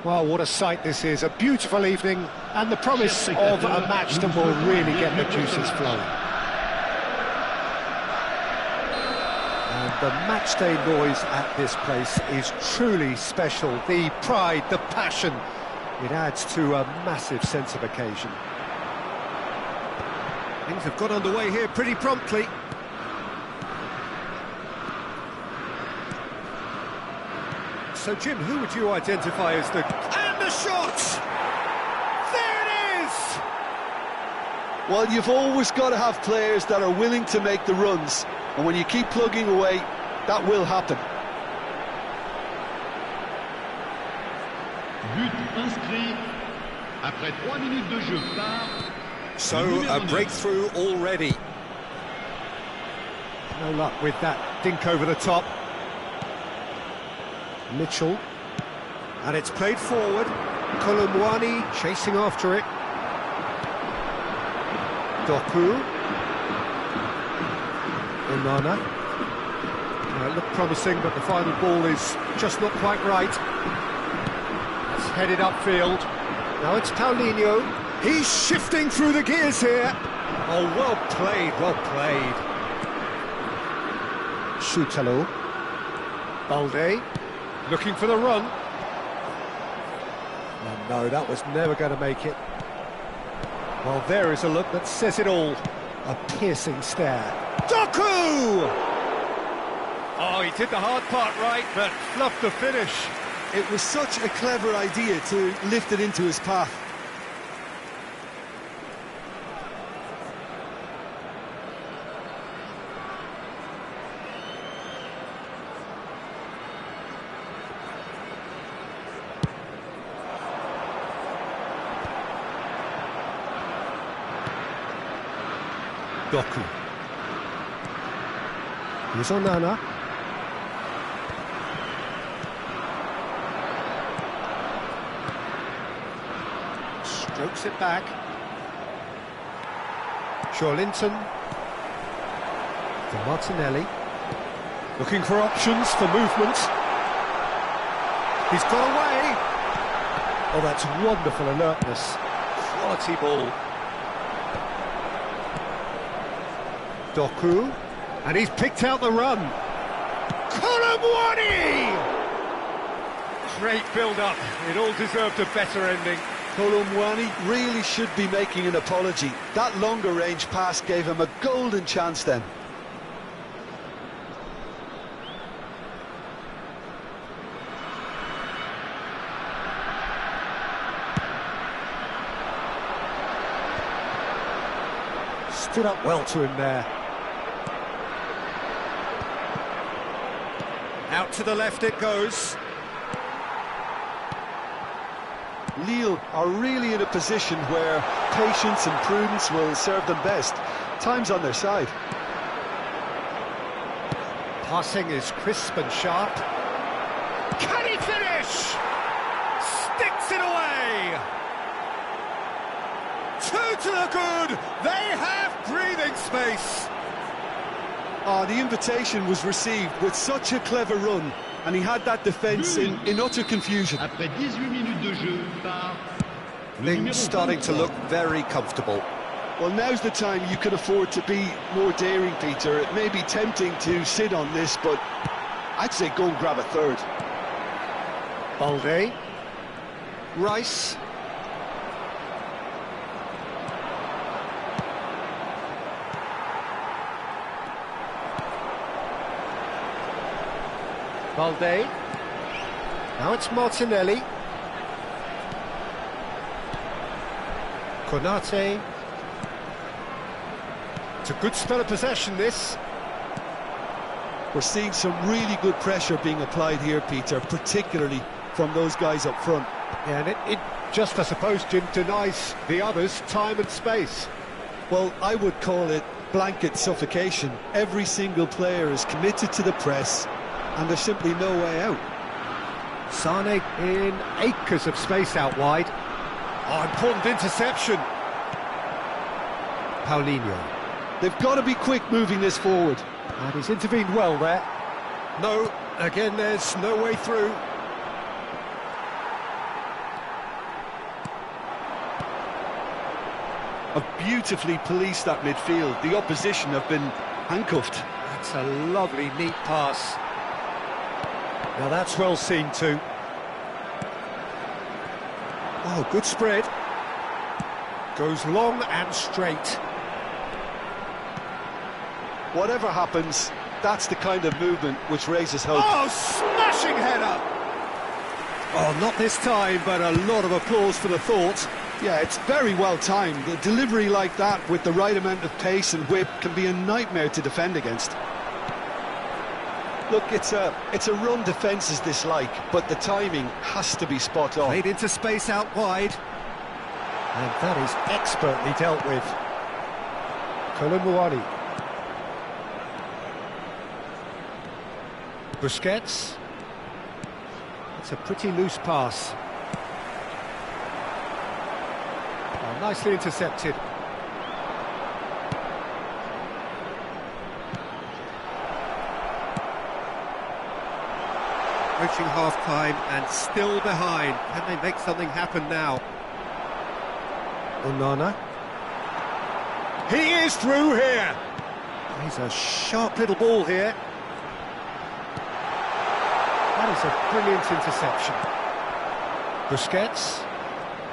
Well, what a sight this is. A beautiful evening and the promise of a match that will really get the juices flowing. And the matchday noise at this place is truly special. The pride, the passion, it adds to a massive sense of occasion. Things have got underway here pretty promptly. So, Jim, who would you identify as the... And the shot! There it is! Well, you've always got to have players that are willing to make the runs. And when you keep plugging away, that will happen. But inscrit après 3 minutes de jeu par... So, a breakthrough already. No luck with that dink over the top. Mitchell, and it's played forward. Kolomwani chasing after it. Doku. Onana. It looked promising, but the final ball is just not quite right. It's headed upfield. Now it's Paulinho. He's shifting through the gears here. Oh, well played, well played. Shutalo. Balde. Looking for the run. Oh, no, that was never going to make it. Well, there is a look that says it all. A piercing stare. Doku! Oh, he did the hard part right, but fluffed the finish. It was such a clever idea to lift it into his path. Doku. Here's Onana. Strokes it back. Linton. For Martinelli. Looking for options for movement. He's got away. Oh, that's wonderful alertness. Quality ball. Doku, and he's picked out the run. Kolomwani! Great build-up. It all deserved a better ending. Kolomwani really should be making an apology. That longer range pass gave him a golden chance then. Stood up well to him there. Out to the left it goes. Lille are really in a position where patience and prudence will serve them best. Time's on their side. Passing is crisp and sharp. Can he finish? Sticks it away! 2 to the good! They have breathing space! Oh, the invitation was received with such a clever run, and he had that defence in utter confusion. Après 18 minutes de jeu par... Things starting to look very comfortable. Well, now's the time you can afford to be more daring, Peter. It may be tempting to sit on this, but I'd say go and grab a third. Balde. Rice. Balde. Now it's Martinelli. Konate. It's a good spell of possession, this. We're seeing some really good pressure being applied here, Peter, particularly from those guys up front. Yeah, and it just, I suppose, Jim, denies the others time and space. Well, I would call it blanket suffocation. Every single player is committed to the press, and there's simply no way out. Sane in acres of space out wide. Oh, important interception. Paulinho. They've got to be quick moving this forward. And he's intervened well there. No, again, there's no way through. have beautifully policed that midfield. The opposition have been handcuffed. That's a lovely, neat pass. Now that's well seen too. Oh, good spread. Goes long and straight. Whatever happens, that's the kind of movement which raises hope. Oh, smashing header! Oh, not this time, but a lot of applause for the thought. Yeah, it's very well timed. The delivery like that with the right amount of pace and whip can be a nightmare to defend against. Look, it's a run defence dislike, but the timing has to be spot on. Played into space out wide. And that is expertly dealt with. Kolomuani. Busquets. It's a pretty loose pass. Oh, nicely intercepted. Approaching half-time and still behind. Can they make something happen now? Onana. He is through here. He's a sharp little ball here. That is a brilliant interception. Busquets.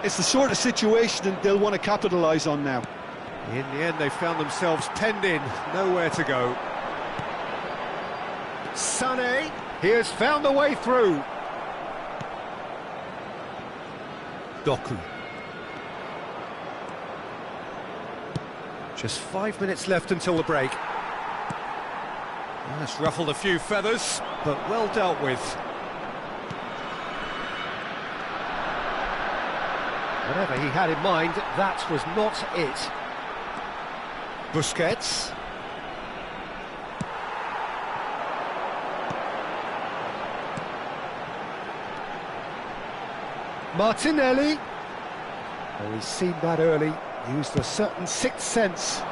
It's the sort of situation they'll want to capitalise on now. In the end, they found themselves penned in, nowhere to go. Sané, he has found a way through. Doku. Just 5 minutes left until the break. That's ruffled a few feathers, but well dealt with. Whatever he had in mind, that was not it. Busquets. Martinelli. Oh, he's seen that early. Used a certain sixth sense.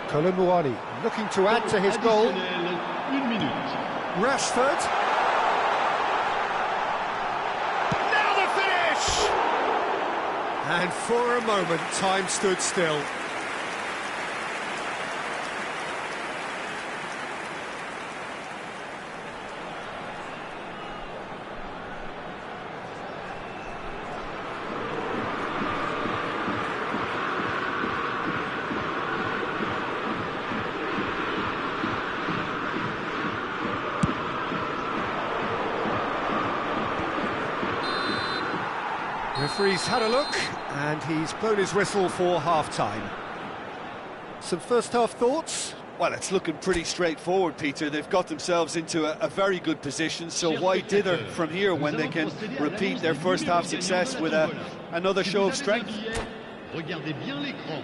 Kolomuani looking to add to his goal. Rashford. Now the finish! And for a moment, time stood still. Referee's had a look, and he's blown his whistle for half-time. Some first-half thoughts? Well, it's looking pretty straightforward, Peter. They've got themselves into a very good position, so why dither from here when they can repeat their first-half success with another show of strength? Regardez bien l'écran.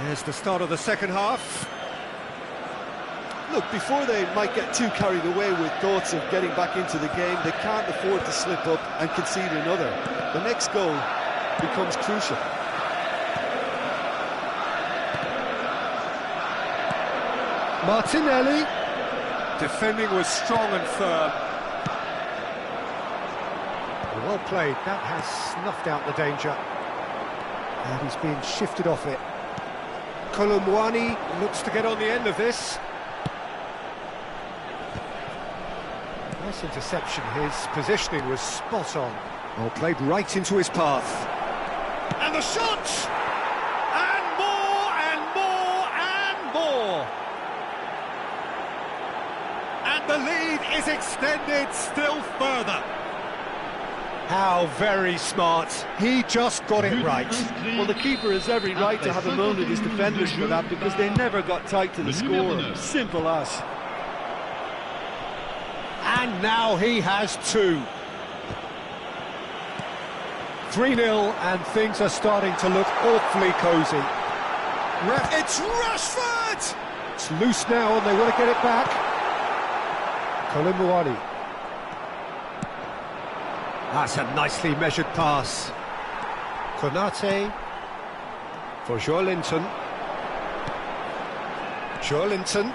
There's the start of the second half. Look, before they might get too carried away with thoughts of getting back into the game, they can't afford to slip up and concede another. The next goal becomes crucial. Martinelli. Defending was strong and firm. Well played. That has snuffed out the danger. And he's being shifted off it. Kolomuani looks to get on the end of this. Nice interception. His positioning was spot on. Well, played right into his path. And the shot! And more, and more, and more! And the lead is extended still further. How very smart. He just got it right. Well, the keeper has every right to have a moan at his defenders for that because they never got tight to the score. Simple as. And now he has two. 3-0, and things are starting to look awfully cosy. It's Rashford! It's loose now, and they want to get it back. Kolomuani. That's a nicely measured pass. Konate for Joelinton. Joelinton.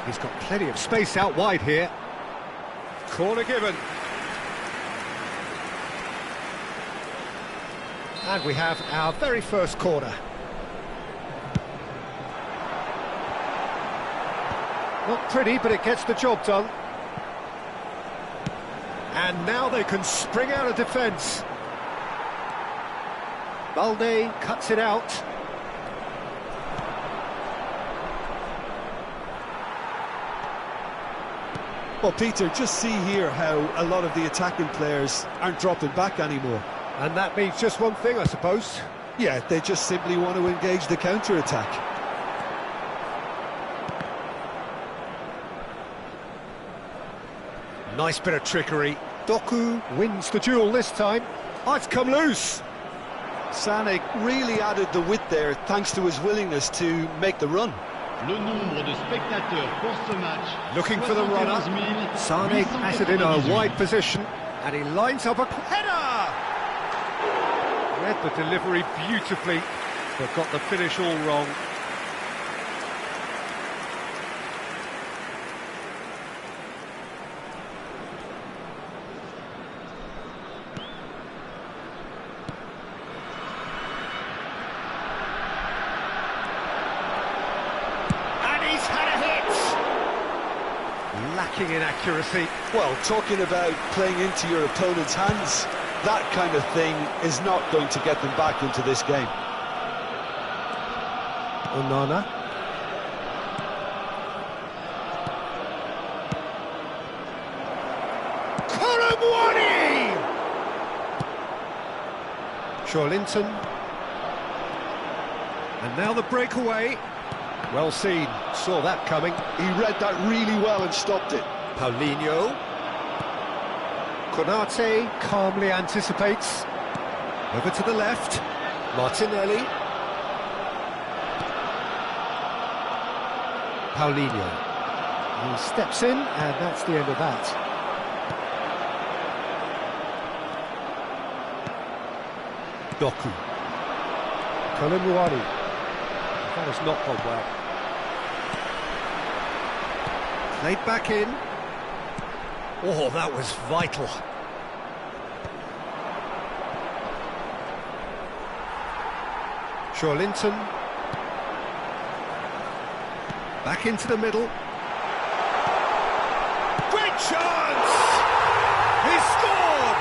He's got plenty of space out wide here. Corner given. And we have our very first corner. Not pretty, but it gets the job done. And now they can spring out of defence. Balde cuts it out. Well, Peter, just see here how a lot of the attacking players aren't dropping back anymore. And that means just one thing, I suppose. Yeah, they just simply want to engage the counter-attack. Nice bit of trickery. Doku wins the duel this time. Oh, it's come loose. Sané really added the width there thanks to his willingness to make the run. Le nombre de spectateurs pour ce match. Looking for the runner. Sané has it in a wide position, and he lines up a header. Read the delivery beautifully, but got the finish all wrong. Lacking in accuracy. Well, talking about playing into your opponent's hands, that kind of thing is not going to get them back into this game. Onana. Colomwani! Shawlinton. And now the breakaway. Well seen, saw that coming. He read that really well and stopped it. Paulinho. Konate calmly anticipates. Over to the left. Martinelli. Paulinho. He steps in, and that's the end of that. Doku. Colomwani. That has not gone well. Played back in. Oh, that was vital. Shawlinton. Back into the middle. Great chance! He scored!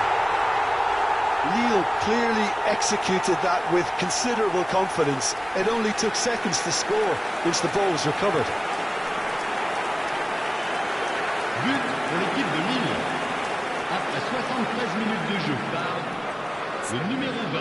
Lille clearly executed that with considerable confidence. It only took seconds to score once the ball was recovered. But pour l'équipe de Lille. Après 73 minutes de jeu par le numéro 20.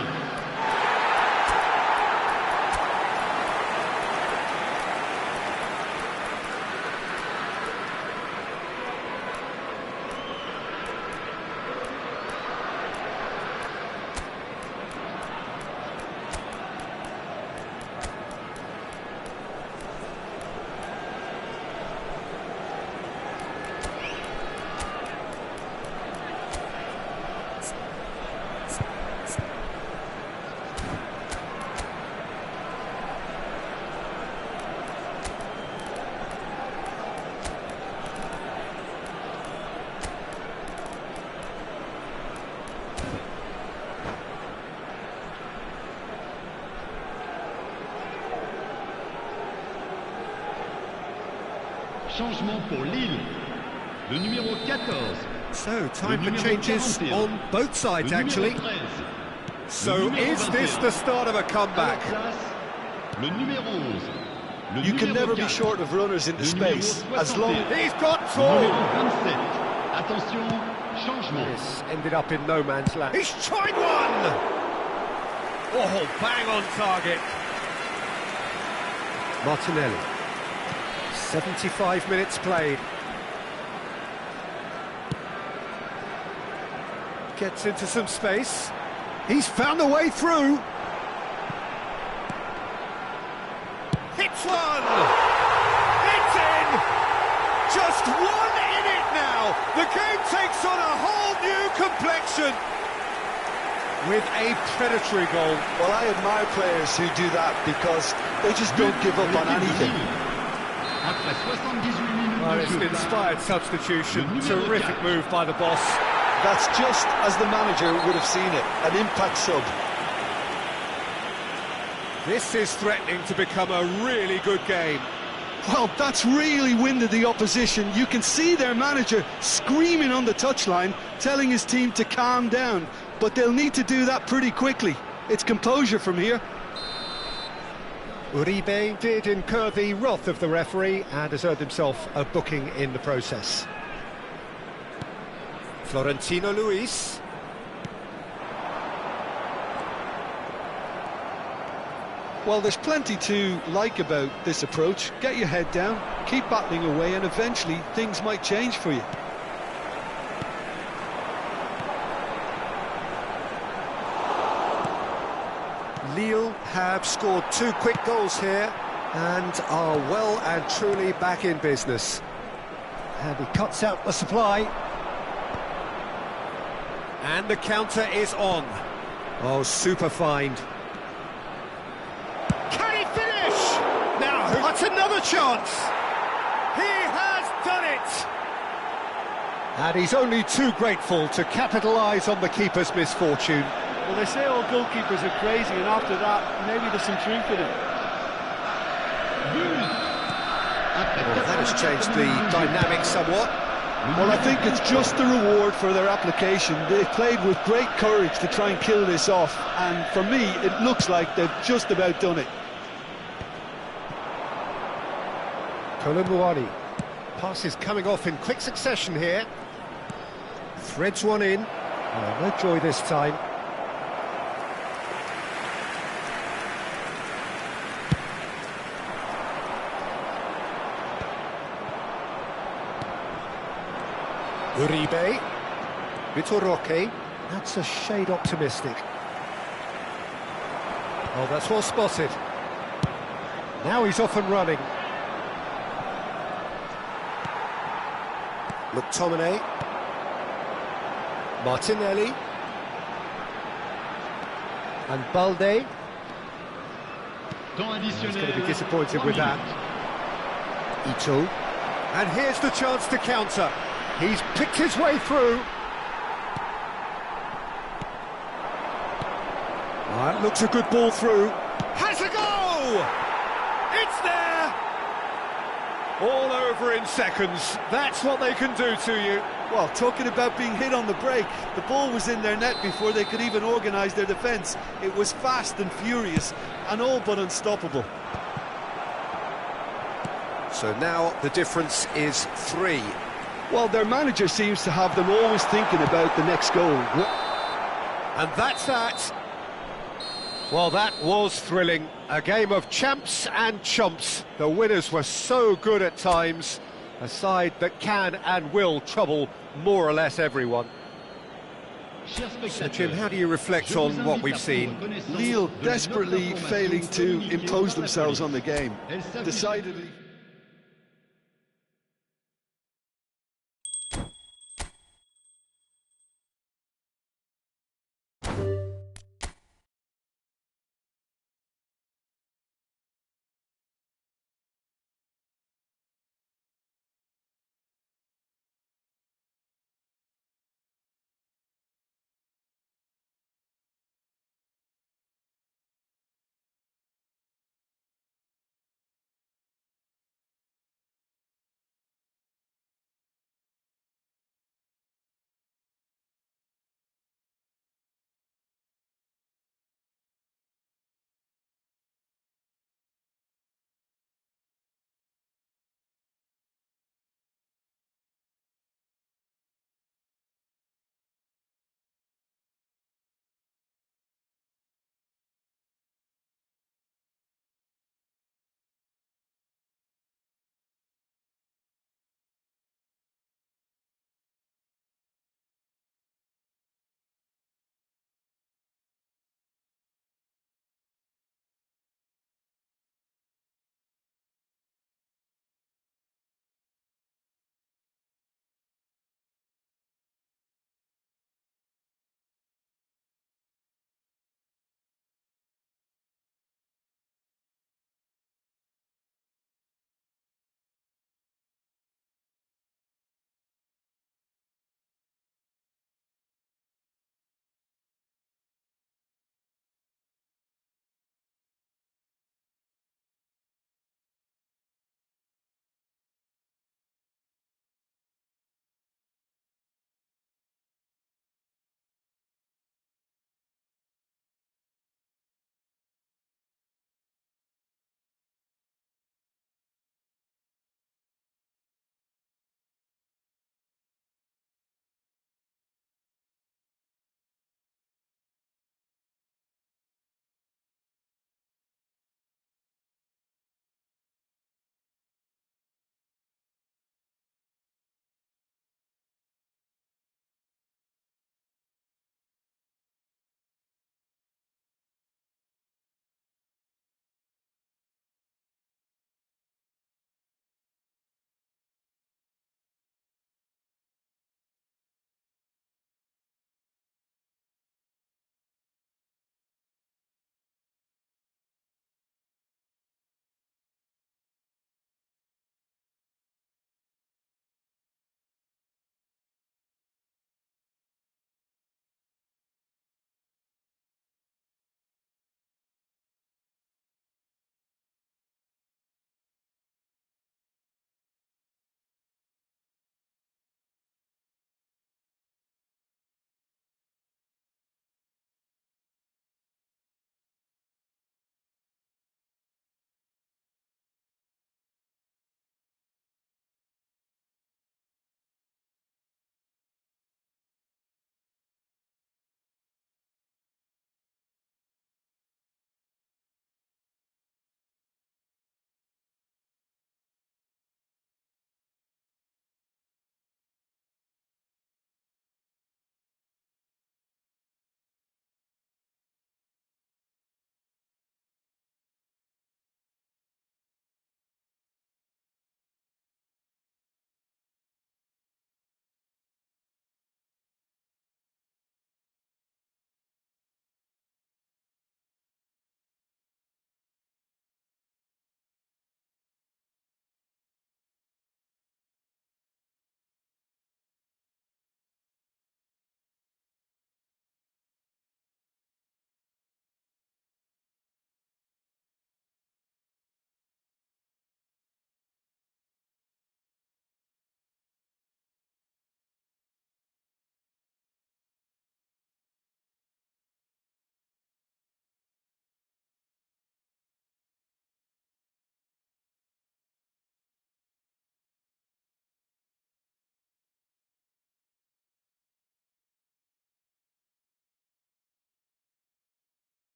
Changement pour Lille. Le numéro 14. So, time for changes on both sides, actually. So, is this the start of a comeback? Le numéro 11. Le You can numéro never be 4. short of runners into Le numéro space, as long... 61. He's got Le two! numéro 27. Attention, changement. This ended up in no man's land. He's tried one! Oh, bang on target. Martinelli. 75 minutes played. Gets into some space. He's found a way through. Hits one! It's in! Just one in it now! The game takes on a whole new complexion! With a predatory goal. Well, I admire players who do that because they just don't give up on anything. après 78 minutes Well, de it's jeu an par inspired substitution. le numéro Terrific 4. move by the boss. That's just as the manager would have seen it, an impact sub. This is threatening to become a really good game. Well, that's really winded the opposition. You can see their manager screaming on the touchline, telling his team to calm down, but they'll need to do that pretty quickly. It's composure from here. Uribe did incur the wrath of the referee and has earned himself a booking in the process. Florentino Luis. Well, there's plenty to like about this approach. Get your head down, keep battling away, and eventually things might change for you. Lille have scored 2 quick goals here and are well and truly back in business. And he cuts out the supply. And the counter is on. Oh, super find. Can he finish? Now, that's another chance. He has done it. And he's only too grateful to capitalise on the keeper's misfortune. Well, they say all goalkeepers are crazy, and after that, maybe there's some truth in it. Well, that has changed the dynamic somewhat. Well, I think it's just the reward for their application. They played with great courage to try and kill this off, and for me, it looks like they've just about done it. Kolomuani. Pass is coming off in quick succession here. Threads one in. Oh, no joy this time. Uribe, Vitor Roque, that's a shade optimistic. Oh, that's well spotted. Now he's off and running. McTominay, Martinelli, and Balde. He's going to be disappointed with that. Ito, and here's the chance to counter. He's picked his way through. That looks a good ball through. Has a go! It's there! All over in seconds. That's what they can do to you. Well, talking about being hit on the break, the ball was in their net before they could even organise their defence. It was fast and furious, and all but unstoppable. So now the difference is 3. Well, their manager seems to have them always thinking about the next goal. And that's that. Well, that was thrilling. A game of champs and chumps. The winners were so good at times. A side that can and will trouble more or less everyone. So, Jim, how do you reflect on what we've seen? Lille desperately failing to impose themselves on the game. Decidedly.